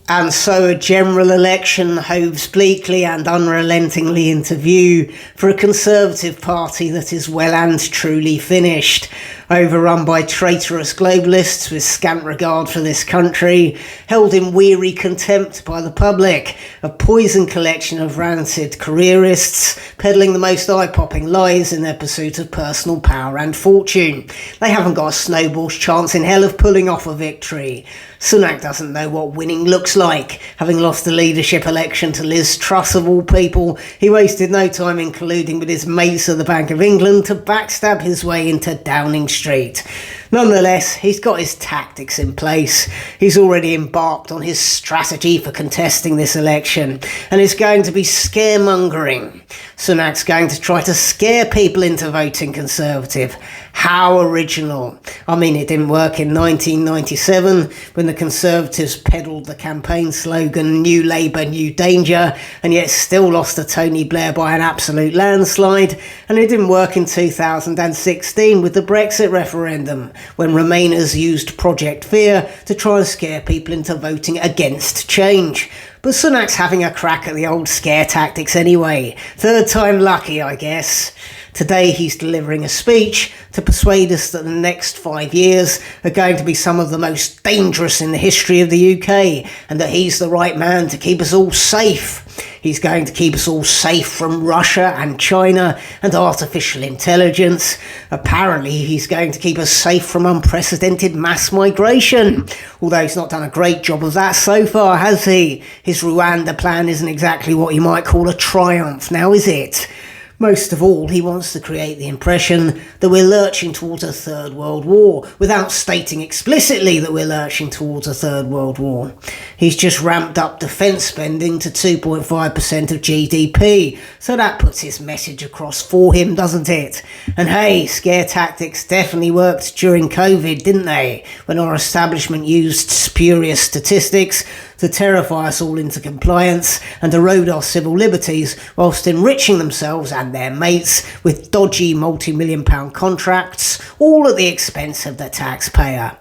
And so a general election hoves bleakly and unrelentingly into view for a Conservative Party that is well and truly finished, overrun by traitorous globalists with scant regard for this country, held in weary contempt by the public, a poisoned collection of rancid careerists peddling the most eye-popping lies in their pursuit of personal power and fortune. They haven't got a snowball's chance in hell of pulling off a victory. Sunak doesn't know what winning looks like. Having lost the leadership election to Liz Truss of all people, he wasted no time in colluding with his mates at the Bank of England to backstab his way into Downing Street. Nonetheless, he's got his tactics in place. He's already embarked on his strategy for contesting this election, and it's going to be scaremongering. Sunak's going to try to scare people into voting Conservative. How original. I mean, it didn't work in 1997 when the Conservatives peddled the campaign slogan New Labour, New Danger, and yet still lost to Tony Blair by an absolute landslide. And it didn't work in 2016 with the Brexit referendum, when Remainers used Project Fear to try and scare people into voting against change. But Sunak's having a crack at the old scare tactics anyway. Third time lucky, I guess. Today he's delivering a speech to persuade us that the next 5 years are going to be some of the most dangerous in the history of the UK, and that he's the right man to keep us all safe. He's going to keep us all safe from Russia and China and artificial intelligence. Apparently he's going to keep us safe from unprecedented mass migration. Although he's not done a great job of that so far, has he? His Rwanda plan isn't exactly what you might call a triumph now, is it? Most of all, he wants to create the impression that we're lurching towards a third world war, without stating explicitly that we're lurching towards a third world war. He's just ramped up defence spending to 2.5% of GDP, so that puts his message across for him, doesn't it? And hey, scare tactics definitely worked during COVID, didn't they? When our establishment used spurious statistics to terrify us all into compliance and erode our civil liberties, whilst enriching themselves and their mates with dodgy multi-million pound contracts, all at the expense of the taxpayer.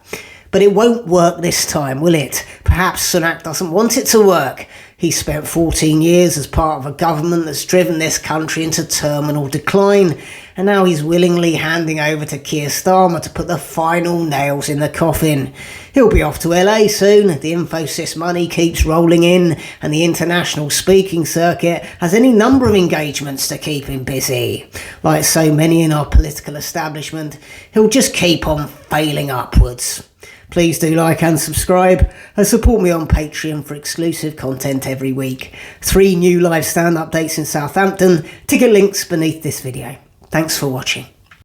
But it won't work this time, will it? Perhaps Sunak doesn't want it to work. He spent 14 years as part of a government that's driven this country into terminal decline, and now he's willingly handing over to Keir Starmer to put the final nails in the coffin. He'll be off to LA soon. The Infosys money keeps rolling in, and the international speaking circuit has any number of engagements to keep him busy. Like so many in our political establishment, he'll just keep on failing upwards. Please do like and subscribe, and support me on Patreon for exclusive content every week. 3 new live stand updates in Southampton. Ticket links beneath this video. Thanks for watching.